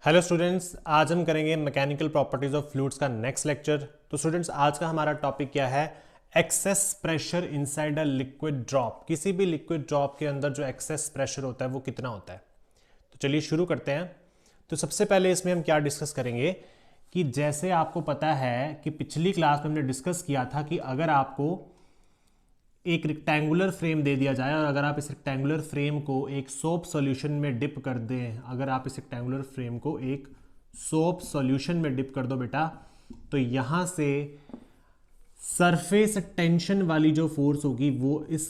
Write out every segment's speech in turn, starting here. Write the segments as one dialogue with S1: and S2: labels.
S1: Hello students, आज हम करेंगे मैकेनिकल प्रॉपर्टीज ऑफ फ्लूइड्स का नेक्स्ट लेक्चर। तो स्टूडेंट्स, आज का हमारा टॉपिक क्या है? Excess pressure inside a liquid drop. किसी भी लिक्विड ड्रॉप के अंदर जो एक्सेस प्रेशर होता है वो कितना होता है। तो चलिए शुरू करते हैं। तो सबसे पहले इसमें हम क्या डिस्कस करेंगे कि जैसे आपको पता है कि पिछली क्लास में हमने डिस्कस किया था कि अगर आपको एक रेक्टेंगुलर फ्रेम दे दिया जाए और अगर आप इस रेक्टेंगुलर फ्रेम को एक सोप सॉल्यूशन में डिप कर दें, अगर आप इस रेक्टेंगुलर फ्रेम को एक सोप सॉल्यूशन में डिप कर दो बेटा, तो यहाँ से सरफेस टेंशन वाली जो फोर्स होगी वो इस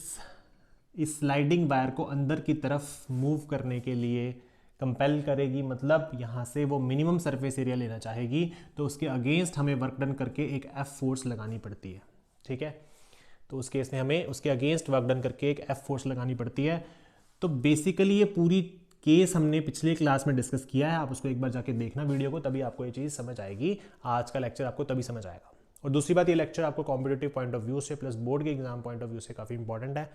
S1: स्लाइडिंग वायर को अंदर की तरफ मूव करने के लिए कंपेल करेगी। मतलब यहाँ से वो मिनिमम सरफेस एरिया लेना चाहेगी, तो उसके अगेंस्ट हमें वर्क डन करके एक एफ फोर्स लगानी पड़ती है। ठीक है, तो उस केस में हमें उसके अगेंस्ट वर्क डन करके एक एफ फोर्स लगानी पड़ती है। तो बेसिकली ये पूरी केस हमने पिछले क्लास में डिस्कस किया है। आप उसको एक बार जाके देखना वीडियो को, तभी आपको ये चीज़ समझ आएगी। आज का लेक्चर आपको तभी समझ आएगा। और दूसरी बात, ये लेक्चर आपको कॉम्पिटिटिव पॉइंट ऑफ व्यू से प्लस बोर्ड के एग्जाम पॉइंट ऑफ व्यू से काफ़ी इंपॉर्टेंट है।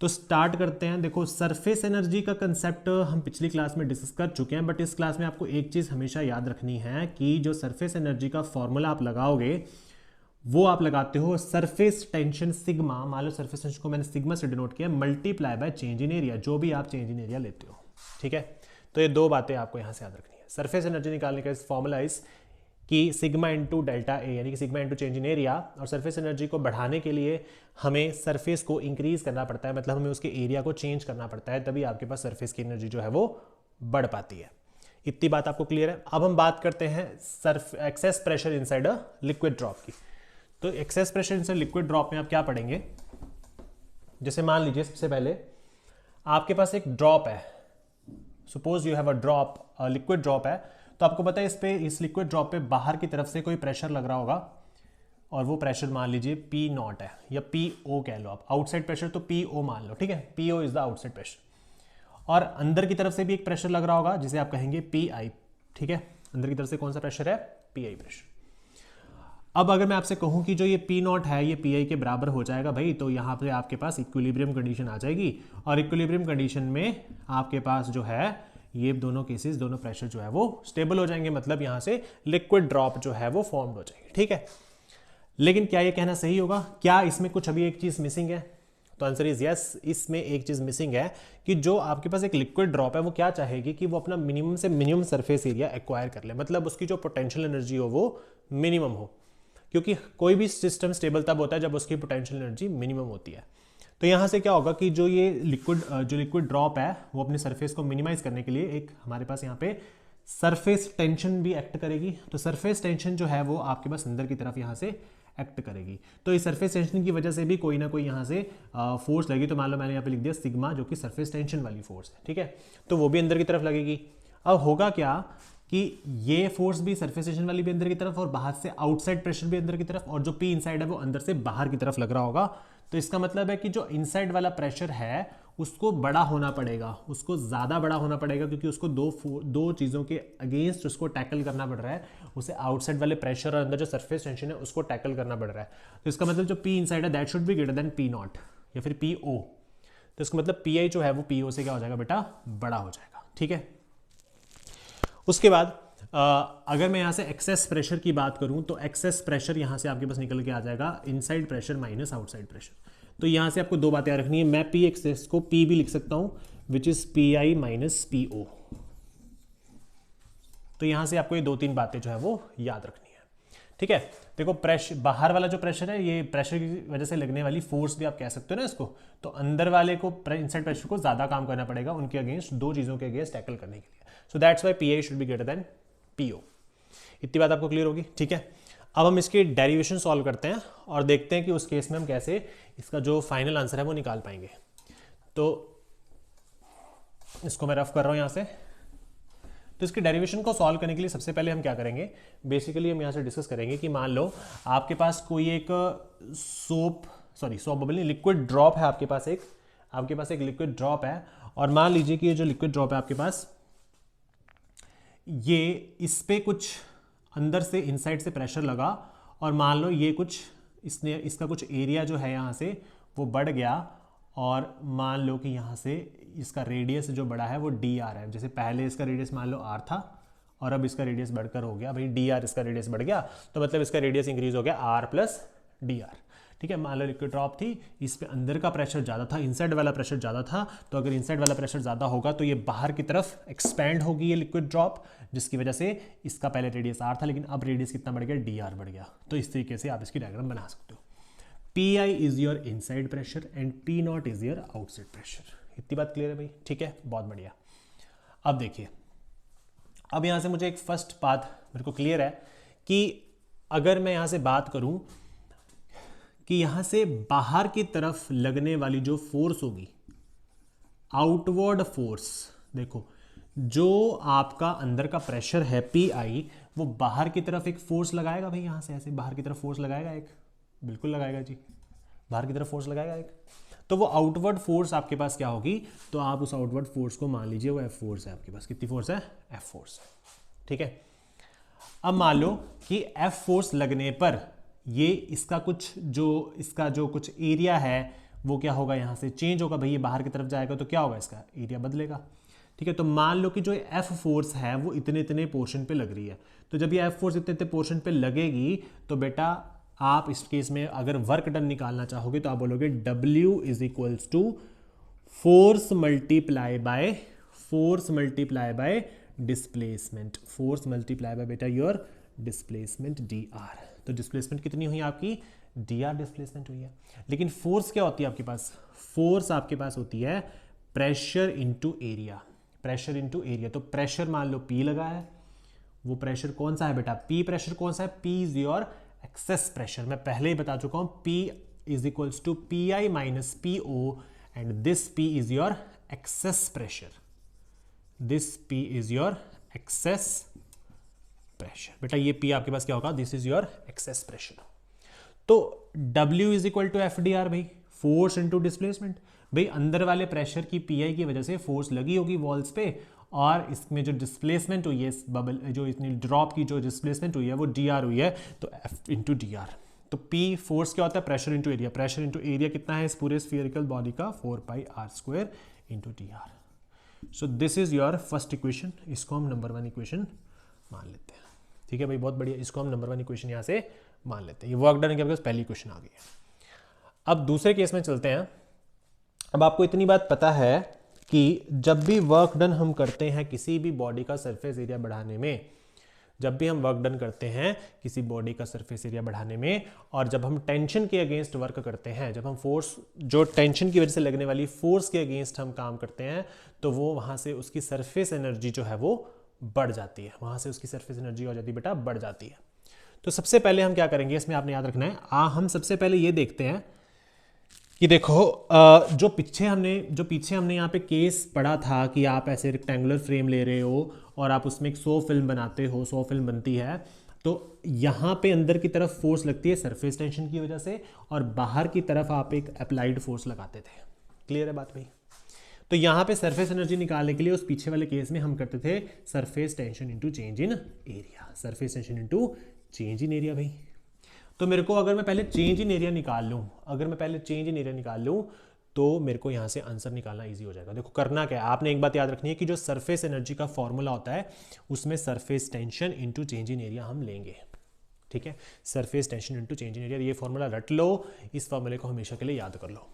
S1: तो स्टार्ट करते हैं। देखो, सरफेस एनर्जी का कंसेप्ट हम पिछली क्लास में डिस्कस कर चुके हैं, बट इस क्लास में आपको एक चीज़ हमेशा याद रखनी है कि जो सरफेस एनर्जी का फॉर्मूला आप लगाओगे वो आप लगाते हो सरफेस टेंशन सिग्मा। मान लो सरफेस टेंशन को मैंने सिग्मा से डिनोट किया, multiply by change in area, जो भी आप चेंज इन एरिया लेते हो। ठीक है, तो ये दो बातें आपको यहाँ से याद रखनी है। सरफेस एनर्जी निकालने का फॉर्मूला इस कि सिग्मा इंटू डेल्टा ए, यानी कि sigma into change in area. और सरफेस एनर्जी को बढ़ाने के लिए हमें सरफेस को इंक्रीज करना पड़ता है, मतलब हमें उसके एरिया को चेंज करना पड़ता है, तभी आपके पास सरफेस की एनर्जी जो है वो बढ़ पाती है। इतनी बात आपको क्लियर है। अब हम बात करते हैं excess pressure inside a liquid drop की। तो excess pressure inside liquid drop में आप क्या पढ़ेंगे? जैसे मान लीजिए सबसे पहले आपके पास एक ड्रॉप है, suppose you have a drop, liquid drop है। तो आपको पता है इस लिक्विड ड्रॉप पे बाहर की तरफ से कोई प्रेशर लग रहा होगा, और वो प्रेशर मान लीजिए पी नॉट है या पी ओ कह लो आप। आउटसाइड प्रेशर तो पी ओ मान लो, ठीक है, P O is the outside pressure. और अंदर की तरफ से भी एक प्रेशर लग रहा होगा जिसे आप कहेंगे पी आई। ठीक है, अंदर की तरफ से कौन सा प्रेशर है? P I pressure. अब अगर मैं आपसे कहूं कि जो ये पी नॉट है ये पी आई के बराबर हो जाएगा भाई, तो यहाँ पे आपके पास इक्विलिब्रियम कंडीशन आ जाएगी। और इक्विलिब्रियम कंडीशन में आपके पास जो है ये दोनों केसेस, दोनों प्रेशर जो है वो स्टेबल हो जाएंगे, मतलब यहाँ से लिक्विड ड्रॉप जो है वो फॉर्म्ड हो जाएगी। ठीक है, लेकिन क्या ये कहना सही होगा? क्या इसमें कुछ अभी एक चीज़ मिसिंग है? तो आंसर इज यस, इसमें एक चीज़ मिसिंग है कि जो आपके पास एक लिक्विड ड्रॉप है वो क्या चाहेगी कि वो अपना मिनिमम से मिनिमम सरफेस एरिया एक्वायर कर ले, मतलब उसकी जो पोटेंशियल एनर्जी हो वो मिनिमम हो। क्योंकि कोई भी सिस्टम स्टेबल तब होता है जब उसकी पोटेंशियल एनर्जी मिनिमम होती है। तो यहाँ से क्या होगा कि जो लिक्विड ड्रॉप है वो अपने सरफेस को मिनिमाइज करने के लिए एक हमारे पास यहाँ पे सरफेस टेंशन भी एक्ट करेगी। तो सरफेस टेंशन जो है वो आपके पास अंदर की तरफ यहाँ से एक्ट करेगी। तो इस सरफेस टेंशन की वजह से भी कोई ना कोई यहाँ से फोर्स लगेगी। तो मान लो मैंने यहाँ पे लिख दिया सिग्मा, जो कि सरफेस टेंशन वाली फोर्स है। ठीक है, तो वो भी अंदर की तरफ लगेगी। अब होगा क्या कि ये फोर्स भी सरफेस टेंशन वाली भी अंदर की तरफ, और बाहर से आउटसाइड प्रेशर भी अंदर की तरफ, और जो पी इनसाइड है वो अंदर से बाहर की तरफ लग रहा होगा। तो इसका मतलब है कि जो इनसाइड वाला प्रेशर है उसको बड़ा होना पड़ेगा, उसको ज़्यादा बड़ा होना पड़ेगा, क्योंकि उसको दो चीज़ों के अगेंस्ट उसको टैकल करना पड़ रहा है। उसे आउटसाइड वाले प्रेशर और अंदर जो सरफेस टेंशन है उसको टैकल करना पड़ रहा है। तो इसका मतलब जो पी इनसाइड है that should be greater than P not या फिर पी ओ। तो इसका मतलब पी आई जो है वो पी ओ से क्या हो जाएगा बेटा? बड़ा हो जाएगा। ठीक है, उसके बाद अगर मैं यहाँ से एक्सेस प्रेशर की बात करूँ तो एक्सेस प्रेशर यहाँ से आपके पास निकल के आ जाएगा inside pressure minus outside pressure. तो यहाँ से आपको दो बातें रखनी है। मैं पी एक्सेस को पी भी लिख सकता हूँ, which is P I minus P O. तो यहाँ से आपको ये दो तीन बातें जो है वो याद रखनी है। ठीक है, देखो प्रेशर, बाहर वाला जो प्रेशर है ये प्रेशर की वजह से लगने वाली फोर्स भी आप कह सकते हो ना इसको। तो अंदर वाले को इनसाइड प्रेशर को ज़्यादा काम करना पड़ेगा उनके अगेंस्ट, दो चीज़ों के अगेंस्ट टैकल करने के लिए। So that's why P I should be greater than P O. इतनी बात आपको क्लियर होगी? ठीक है, अब हम इसकी डेरिवेशन सॉल्व करते हैं और देखते हैं कि उस केस में हम कैसे इसका जो फाइनल आंसर है वो निकाल पाएंगे। तो इसको मैं रफ कर रहा हूँ यहाँ से। तो इसकी डेरिवेशन को सॉल्व करने के लिए सबसे पहले हम क्या करेंगे, बेसिकली हम यहाँ से डिस्कस करेंगे कि मान लो आपके पास कोई एक सोप बबल नहीं, लिक्विड ड्रॉप है आपके पास एक लिक्विड ड्रॉप है। और मान लीजिए कि ये जो लिक्विड ड्रॉप है आपके पास, ये इस पे कुछ अंदर से इनसाइड से प्रेशर लगा, और मान लो ये कुछ इसका कुछ एरिया जो है यहाँ से वो बढ़ गया, और मान लो कि यहाँ से इसका रेडियस जो बड़ा है वो डी आर है। जैसे पहले इसका रेडियस मान लो आर था, और अब इसका रेडियस बढ़कर हो गया भाई डी आर, इसका रेडियस बढ़ गया तो मतलब इसका रेडियस इंक्रीज हो गया आर प्लस डी आर। ठीक है, मान लो लिक्विड ड्रॉप थी, इस पे अंदर का प्रेशर ज़्यादा था, इनसाइड वाला प्रेशर ज़्यादा था, तो अगर इनसाइड वाला प्रेशर ज़्यादा होगा तो ये बाहर की तरफ एक्सपैंड होगी ये लिक्विड ड्रॉप, जिसकी वजह से इसका पहले रेडियस आर था लेकिन अब रेडियस कितना बढ़ गया, डी आर बढ़ गया। तो इस तरीके से आप इसकी डायग्राम बना सकते हो। P I is your inside pressure and P not is your outside pressure. इतनी बात क्लियर है भाई? ठीक है, बहुत बढ़िया। अब देखिए, अब यहाँ से मुझे एक फर्स्ट बात मेरे को क्लियर है कि अगर मैं यहाँ से बात करूँ कि यहाँ से बाहर की तरफ लगने वाली जो फोर्स होगी, आउटवर्ड फोर्स, देखो जो आपका अंदर का प्रेशर है पी आई, वो बाहर की तरफ एक फोर्स लगाएगा भाई, यहाँ से ऐसे बाहर की तरफ फोर्स लगाएगा एक, बिल्कुल लगाएगा जी, बाहर की तरफ फोर्स लगाएगा एक। तो वो आउटवर्ड फोर्स आपके पास क्या होगी, तो आप उस आउटवर्ड फोर्स को मान लीजिए वो एफ फोर्स है आपके पास। कितनी फोर्स है? F force. ठीक है, अब मान लो कि एफ फोर्स लगने पर ये इसका जो कुछ एरिया है वो क्या होगा, यहाँ से चेंज होगा भाई, ये बाहर की तरफ जाएगा तो क्या होगा, इसका एरिया बदलेगा। ठीक है, तो मान लो कि जो एफ फोर्स है वो इतने इतने पोर्शन पे लग रही है, तो जब ये एफ फोर्स इतने इतने पोर्शन पे लगेगी तो बेटा आप इस केस में अगर वर्क डन निकालना चाहोगे तो आप बोलोगे W is equals to force multiply by displacement, force multiply by बेटा योर डिस्प्लेसमेंट dr। तो डिस्प्लेसमेंट कितनी हुई आपकी, dr डिस्प्लेसमेंट हुई है। लेकिन फोर्स क्या होती है आपके पास, फोर्स आपके पास होती है pressure into area, pressure into area. तो प्रेशर मान लो P लगा है, वो प्रेशर कौन सा है बेटा, P प्रेशर कौन सा है, P is your excess pressure. मैं पहले ही बता चुका हूं, P is equals to P I minus P O and this P is your excess pressure, this P is your excess pressure. बेटा ये P आपके पास क्या होगा, this is your excess pressure. तो W is equal to F D R भाई, force into displacement. भाई अंदर वाले प्रेशर की पी आई की वजह से फोर्स लगी होगी वॉल्स पे, और इसमें जो डिस्प्लेसमेंट हुई है, इस बबल जो इतनी ड्रॉप की जो डिस्प्लेसमेंट हुई है वो डी आर हुई है, तो एफ इंटू डी आर। तो P फोर्स क्या होता है, pressure into area, pressure into area कितना है इस पूरे स्फीयरिकल बॉडी का, 4πr² into D R. So this is your first equation, इसको हम नंबर 1 इक्वेशन मान लेते हैं। ठीक है भाई, बहुत बढ़िया, इसको हम नंबर 1 इक्वेशन यहाँ से मान लेते हैं। ये वर्क डन के पास पहली इक्वेशन आ गई है। अब दूसरे केस में चलते हैं। अब आपको इतनी बात पता है कि जब भी वर्क डन हम करते हैं किसी भी बॉडी का सरफेस एरिया बढ़ाने में, जब भी हम वर्क डन करते हैं किसी बॉडी का सरफेस एरिया बढ़ाने में, और जब हम टेंशन के अगेंस्ट वर्क करते हैं, जब हम फोर्स, जो टेंशन की वजह से लगने वाली फोर्स के अगेंस्ट हम काम करते हैं, तो वो वहाँ से उसकी सरफेस एनर्जी जो है वो बढ़ जाती है, वहाँ से उसकी सरफेस एनर्जी हो जाती है बेटा, बढ़ जाती है। तो सबसे पहले हम क्या करेंगे, इसमें आपने याद रखना है, हम सबसे पहले ये देखते हैं कि देखो जो पीछे हमने यहाँ पे केस पढ़ा था कि आप ऐसे रेक्टेंगुलर फ्रेम ले रहे हो और आप उसमें एक 100 फिल्म बनाते हो, 100 फिल्म बनती है, तो यहाँ पे अंदर की तरफ फोर्स लगती है सरफेस टेंशन की वजह से, और बाहर की तरफ आप एक अप्लाइड फोर्स लगाते थे। क्लियर है बात भाई? तो यहाँ पे सरफेस एनर्जी निकालने के लिए उस पीछे वाले केस में हम करते थे surface tension into change in area, surface tension into change in area भाई। तो मेरे को अगर मैं पहले चेंज इन एरिया निकाल लूँ, तो मेरे को यहाँ से आंसर निकालना इजी हो जाएगा। देखो करना क्या है, आपने एक बात याद रखनी है कि जो सरफेस एनर्जी का फॉर्मूला होता है उसमें surface tension into change in area हम लेंगे। ठीक है, surface tension into change in area, ये फॉर्मूला रट लो, इस फॉर्मूले को हमेशा के लिए याद कर लो।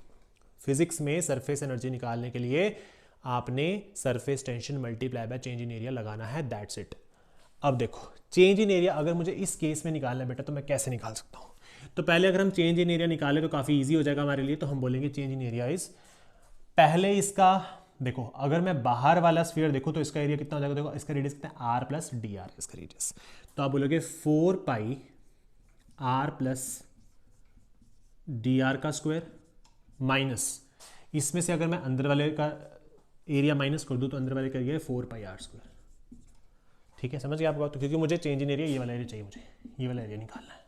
S1: फिजिक्स में सरफेस एनर्जी निकालने के लिए आपने surface tension multiply by change in area लगाना है, दैट्स इट। अब देखो चेंज इन एरिया अगर मुझे इस केस में निकालना है बेटा, तो मैं कैसे निकाल सकता हूँ? तो पहले अगर हम चेंज इन एरिया निकालें तो काफ़ी इजी हो जाएगा हमारे लिए। तो हम बोलेंगे चेंज इन एरिया इज, पहले इसका देखो, अगर मैं बाहर वाला स्फीयर देखो तो इसका एरिया कितना हो जाएगा, देखो इसका रेडियस कितना है, आर प्लस डी आर इसका रेडियस। तो आप बोलोगे 4πr प्लस डी आर का स्क्वायर माइनस, इसमें से अगर मैं अंदर वाले का एरिया माइनस कर दूं तो अंदर वाले का एरिया है 4πr²। ठीक है, समझ गए आपको? तो क्योंकि मुझे चेंज इन एरिया ये वाला एरिया चाहिए, मुझे ये वाला एरिया निकालना है।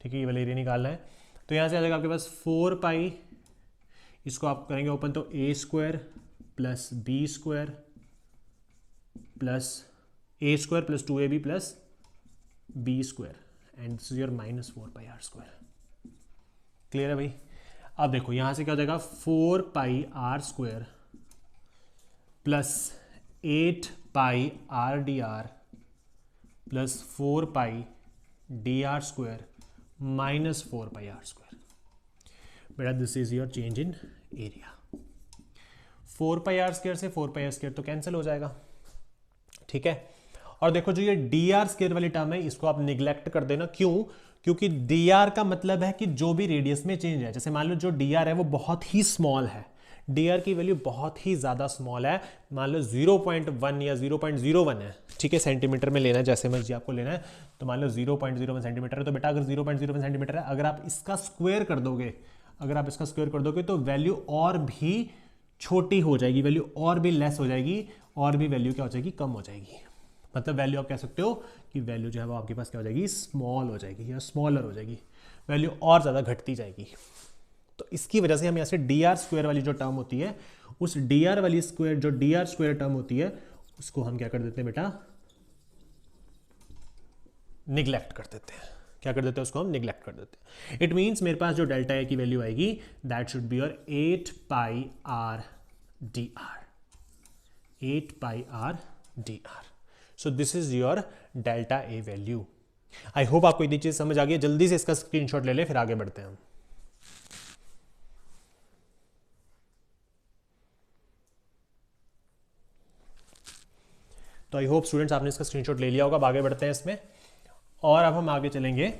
S1: ठीक है, ये वाला एरिया निकालना है। तो यहाँ से आ जाएगा आपके पास 4π, इसको आप करेंगे ओपन तो a² plus b² plus a² plus 2ab plus b² and this is your minus 4πr²। Clear है भाई? अब देखो यहाँ से क्या हो जाएगा, 4πr² plus pi R D R plus 4 pi D R square minus 4 pi R square. बेटा this is your change in area. 4 pi R square से 4 पाई आर स्क्वायर तो कैंसिल हो जाएगा, ठीक है। और देखो जो ये डी आर स्क्वायर वाली टर्म है इसको आप निग्लेक्ट कर देना। क्यों? क्योंकि डी आर का मतलब है कि जो भी रेडियस में चेंज है, जैसे मान लो जो डी आर है वो बहुत ही स्मॉल है, डी आर की वैल्यू बहुत ही ज़्यादा स्मॉल है, मान लो 0.1 या 0.01 है, ठीक है, सेंटीमीटर में लेना है, जैसे मर्जी आपको लेना है। तो मान लो 0.01 सेंटीमीटर है, तो बेटा अगर 0.01 सेंटीमीटर है, अगर आप इसका स्क्वायर कर दोगे, अगर आप इसका स्क्वायर कर दोगे तो वैल्यू और भी छोटी हो जाएगी, वैल्यू और भी लेस हो जाएगी, और भी वैल्यू क्या हो जाएगी, कम हो जाएगी। मतलब वैल्यू आप कह सकते हो कि वैल्यू जो है वो आपके पास क्या हो जाएगी, स्मॉल हो जाएगी या स्मॉलर हो जाएगी, वैल्यू और ज़्यादा घटती जाएगी। तो इसकी वजह से हम यहाँ से डी आर स्क्वायर वाली जो टर्म होती है, उस डी आर वाली स्क्वायर, जो डी आर स्क्वायर टर्म होती है, उसको हम क्या कर देते हैं बेटा, निग्लेक्ट कर देते हैं। क्या कर देते हैं? उसको हम निग्लेक्ट कर देते हैं। इट मीन्स मेरे पास जो डेल्टा ए की वैल्यू आएगी that should be your 8 pi R D R, 8 pi R D are. So this is your delta A value. I hope आपको इतनी चीज समझ आ गई। जल्दी से इसका स्क्रीनशॉट ले ले, फिर आगे बढ़ते हैं हम। तो आई होप स्टूडेंट्स आपने इसका स्क्रीनशॉट ले लिया होगा। अब आगे बढ़ते हैं इसमें, और अब हम आगे चलेंगे।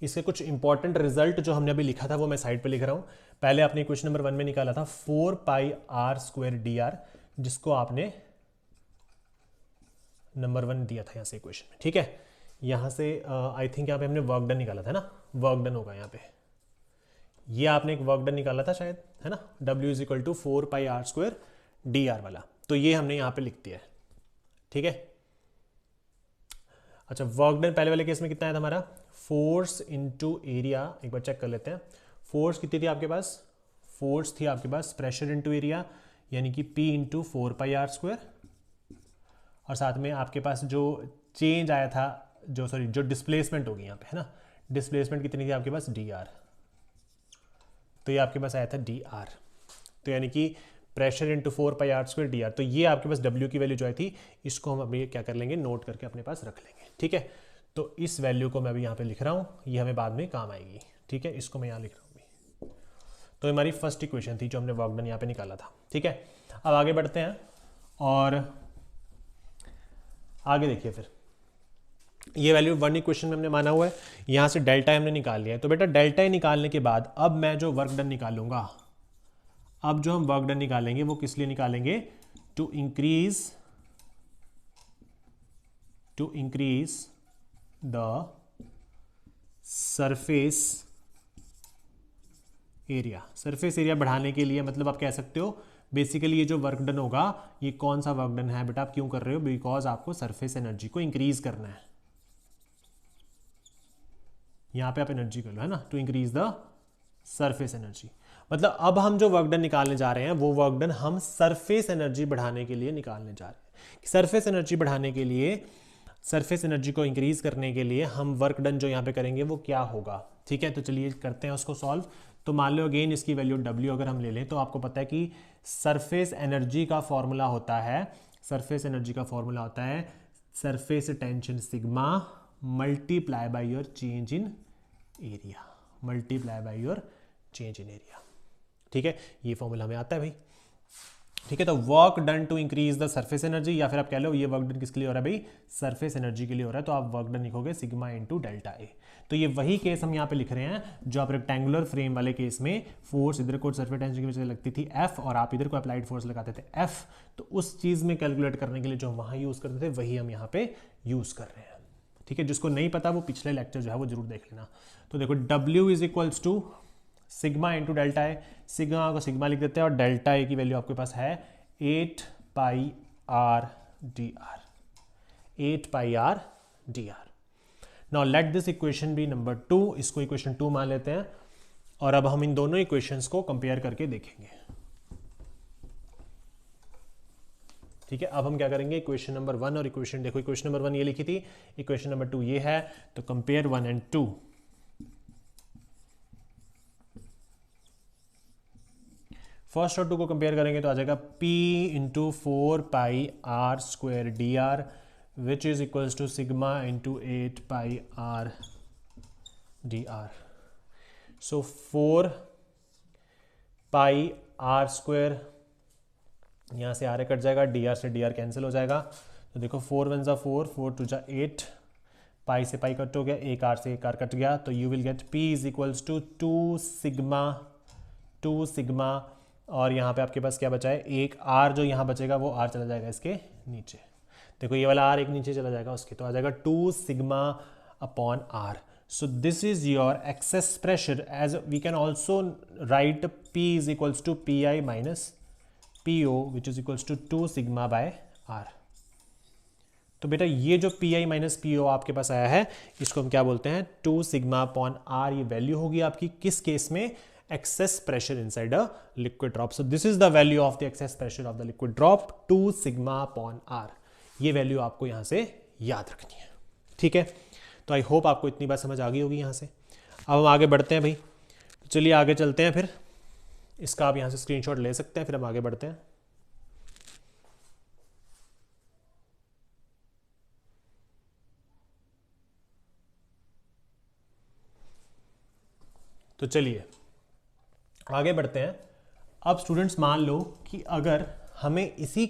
S1: इसके कुछ इंपॉर्टेंट रिजल्ट जो हमने अभी लिखा था वो मैं साइड पे लिख रहा हूं। पहले आपने क्वेश्चन नंबर 1 में निकाला था 4 pi R square D are, जिसको आपने नंबर 1 दिया था यहाँ से क्वेश्चन में, ठीक है। यहाँ से आई थिंक यहाँ पे हमने वर्क डन निकाला था ना, वर्क डन होगा यहाँ पे, ये आपने एक वर्क डन निकाला था शायद, है ना, W is equal to 4 pi R square D R वाला, तो ये हमने यहाँ पे लिख दिया है, ठीक है। अच्छा, वर्क डन पहले वाले केस में कितना आया था हमारा, फोर्स इनटू एरिया, एक बार चेक कर लेते हैं। फोर्स कितनी थी आपके पास, फोर्स थी आपके पास प्रेशर इनटू एरिया, यानी कि P into 4 pi R square, और साथ में आपके पास जो चेंज आया था, जो डिस्प्लेसमेंट होगी यहाँ पे, है ना, डिस्प्लेसमेंट कितनी थी आपके पास, dr, तो ये आपके पास आया था dr, तो यानी कि pressure into 4 pi R square dr। तो ये आपके पास W की वैल्यू जो आई थी, इसको हम अभी क्या कर लेंगे, नोट करके अपने पास रख लेंगे, ठीक है। तो इस वैल्यू को मैं अभी यहाँ पे लिख रहा हूँ, ये हमें बाद में काम आएगी, ठीक है, इसको मैं यहाँ लिख रहा हूँ अभी। तो हमारी फर्स्ट इक्वेशन थी जो हमने वर्क डन यहाँ पे निकाला था, ठीक है। अब आगे बढ़ते हैं, और आगे देखिए, फिर ये वैल्यू 1 इक्वेशन में हमने माना हुआ है, यहाँ से डेल्टा हमने निकाल लिया है। तो बेटा डेल्टा निकालने के बाद अब मैं जो वर्क डन निकालूंगा, अब जो हम वर्क डन निकालेंगे वो किस लिए निकालेंगे, to increase the surface area. Surface area बढ़ाने के लिए, मतलब आप कह सकते हो बेसिकली ये जो वर्क डन होगा, ये कौन सा वर्क डन है बेटा, आप क्यों कर रहे हो, बिकॉज आपको सरफेस एनर्जी को इंक्रीज करना है। यहां पे आप एनर्जी कर लो, है ना, to increase the surface energy. मतलब अब हम जो वर्क डन निकालने जा रहे हैं वो वर्क डन हम सरफेस एनर्जी बढ़ाने के लिए निकालने जा रहे हैं। सरफेस एनर्जी बढ़ाने के लिए, सरफेस एनर्जी को इंक्रीज करने के लिए हम वर्क डन जो यहाँ पे करेंगे वो क्या होगा, ठीक है। तो चलिए करते हैं उसको सॉल्व। तो मान लो अगेन इसकी वैल्यू W अगर हम ले लें, तो आपको पता है कि सरफेस एनर्जी का फॉर्मूला होता है, सरफेस एनर्जी का फॉर्मूला होता है surface tension sigma multiply by your change in area, multiply by your change in area, ठीक है। ये फॉर्मूला हमें आता है भाई, ठीक है। तो work done to increase the surface energy, या फिर आप कह लो ये वर्क डन किसके लिए हो रहा है भाई, सरफेस एनर्जी के लिए हो रहा है, तो आप वर्क डन लिखोगे सिग्मा इंटू डेल्टा ए। तो ये वही केस हम यहाँ पे लिख रहे हैं जो आप रेक्टेंगुलर फ्रेम वाले केस में फोर्स इधर को सरफेस टेंशन की वजह से लगती थी F, और आप इधर को अप्लाइड फोर्स लगाते थे F। तो उस चीज में कैलकुलेट करने के लिए जो हम वहां यूज करते थे वही हम यहाँ पे यूज कर रहे हैं, ठीक है। जिसको नहीं पता वो पिछले लेक्चर जो है वो जरूर देख लेना। तो देखो W is equals to sigma into delta A, sigma को सिग्मा लिख देते हैं, और डेल्टा ए की वैल्यू आपके पास है 8 pi R D R, 8 pi R D R. Now let this equation be number 2, इसको इक्वेशन 2 मान लेते हैं, और अब हम इन दोनों इक्वेशंस को कंपेयर करके देखेंगे, ठीक है। अब हम क्या करेंगे, इक्वेशन नंबर 1 और इक्वेशन, देखो इक्वेशन नंबर 1 ये लिखी थी, इक्वेशन नंबर 2 ये है, तो कंपेयर 1 एंड 2। फर्स्ट और टू को कंपेयर करेंगे तो आ जाएगा P into 4πr² dr which is equals to sigma into 8πr dr. So 4πr², यहाँ से आर कट जाएगा, dr से dr कैंसिल हो जाएगा. तो देखो 4 1 ज़ा 4, 4 2 ज़ा 8, पाई से पाई कट हो गया, एक आर से एक आर कट गया. तो you will get P is equals to 2 sigma और यहाँ पे आपके पास क्या बचा है, एक आर जो यहाँ बचेगा वो आर चला जाएगा इसके नीचे. देखो ये वाला आर एक नीचे चला जाएगा उसके, तो आ जाएगा 2 sigma upon R. So this is your excess pressure, as we can also write P is equals to Pi minus PO which is equals to 2 sigma by R. तो बेटा ये जो Pi minus PO आपके पास आया है इसको हम क्या बोलते हैं, 2 sigma upon R. ये वैल्यू होगी आपकी किस केस में, excess pressure inside a liquid drop. So this is the value of the excess pressure of the liquid drop, 2 sigma upon R. ये वैल्यू आपको यहाँ से याद रखनी है. ठीक है, तो आई होप आपको इतनी बात समझ आ गई होगी यहाँ से. अब हम आगे बढ़ते हैं भाई, तो चलिए आगे चलते हैं. फिर इसका आप यहाँ से स्क्रीनशॉट ले सकते हैं, फिर हम आगे बढ़ते हैं. तो चलिए आगे बढ़ते हैं. अब स्टूडेंट्स मान लो कि अगर हमें इसी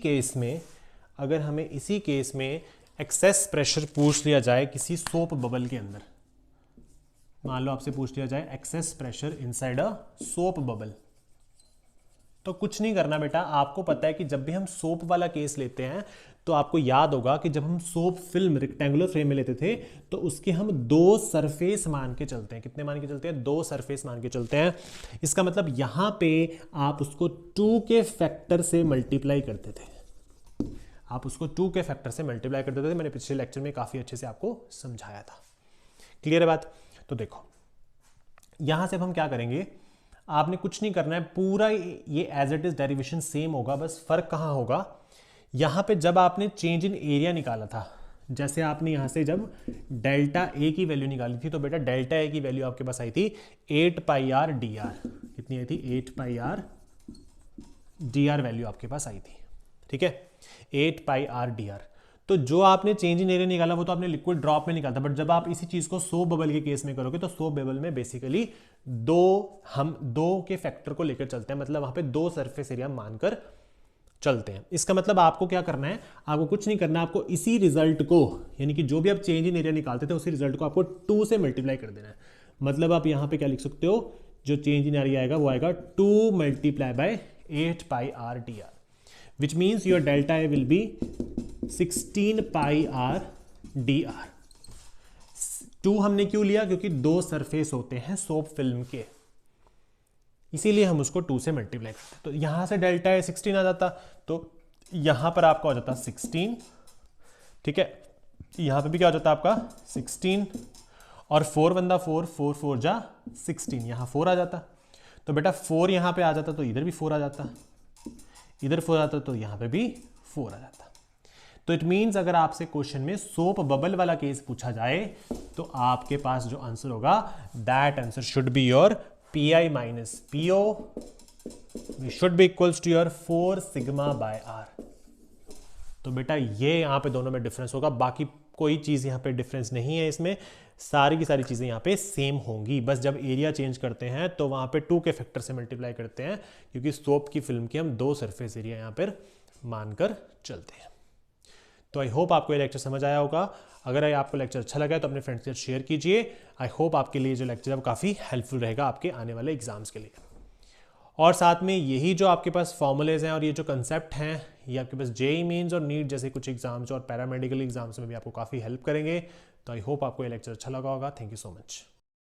S1: केस में एक्सेस प्रेशर पूछ लिया जाए किसी सोप बबल के अंदर. मान लो आपसे पूछ लिया जाए excess pressure inside a soap bubble, तो कुछ नहीं करना बेटा. आपको पता है कि जब भी हम सोप वाला केस लेते हैं तो आपको याद होगा कि जब हम सोप फिल्म रेक्टेंगुलर फ्रेम में लेते थे तो उसके हम 2 सरफेस मान के चलते हैं. कितने मान के चलते हैं, 2 सरफेस मान के चलते हैं. इसका मतलब यहां पे आप उसको 2 के फैक्टर से मल्टीप्लाई करते थे. मैंने पिछले लेक्चर में काफी अच्छे से आपको समझाया था. क्लियर है बात. तो देखो यहां से अब हम क्या करेंगे, आपने कुछ नहीं करना है, पूरा ये as it is derivation same होगा. बस फर्क कहां होगा, यहां पे जब आपने चेंज इन एरिया निकाला था, जैसे आपने यहां से जब डेल्टा ए की वैल्यू निकाली थी तो बेटा डेल्टा ए की वैल्यू आपके पास आई थी 8πr dr. कितनी आई थी, 8πr dr वैल्यू आपके पास आई थी. ठीक है, 8πr dr. तो जो आपने चेंज इन एरिया निकाला वो तो आपने लिक्विड ड्रॉप में निकाला था, बट जब आप इसी चीज को सोप बबल के केस में करोगे तो सोप बबल में बेसिकली हम दो के फैक्टर को लेकर चलते हैं. मतलब वहां पे 2 सरफेस एरिया मानकर चलते हैं. इसका मतलब आपको क्या करना है, आपको कुछ नहीं करना, आपको इसी रिजल्ट को, यानी कि जो भी आप चेंज इन एरिया निकालते थे उसी रिजल्ट को आपको 2 से मल्टीप्लाई कर देना है. मतलब आप यहां पे क्या लिख सकते हो, जो चेंज इन एरिया आएगा वो आएगा 2 multiply by 8πr dr, which means your delta A will be 16πr dr. 2 हमने क्यों लिया, क्योंकि 2 सरफेस होते हैं सोप फिल्म के, इसीलिए हम उसको 2 से मल्टीप्लाई करते हैं. तो यहां से डेल्टा ए 16 आ जाता, तो यहां पर आपका हो जाता 16. ठीक है, यहां पे भी क्या हो जाता आपका 16 और 4 1 दा 4, 4 4 जा 16, यहां 4 आ जाता. तो बेटा 4 यहां पे आ जाता तो इधर भी 4 आ जाता, इधर 4 आता तो यहां पे भी 4 आ जाता. तो इट मीन्स अगर आपसे क्वेश्चन में सोप बबल वाला केस पूछा जाए तो आपके पास जो आंसर होगा that answer should be your Pi minus PO should be equals to your 4 sigma by R. तो बेटा ये यहां पे दोनों में डिफरेंस होगा, बाकी कोई चीज यहां पे डिफरेंस नहीं है. इसमें सारी की सारी चीजें यहां पे सेम होंगी. बस जब एरिया चेंज करते हैं तो वहां पे 2 के फैक्टर से मल्टीप्लाई करते हैं, क्योंकि सोप की फिल्म की हम 2 सरफेस एरिया यहां पर मानकर चलते हैं. तो आई होप आपको ये लेक्चर समझ आया होगा. अगर आपको लेक्चर अच्छा लगा तो अपने फ्रेंड्स के साथ शेयर कीजिए. आई होप आपके लिए जो लेक्चर है वो काफ़ी हेल्पफुल रहेगा आपके आने वाले एग्जाम्स के लिए. और साथ में यही जो आपके पास फॉर्मूलेज हैं और ये जो कंसेप्ट हैं ये आपके पास जेईई मेंस और नीट जैसे कुछ एग्जाम्स और पैरामेडिकल एग्जाम्स में भी आपको काफ़ी हेल्प करेंगे. तो आई होप आपको ये लेक्चर अच्छा लगा होगा. Thank you so much.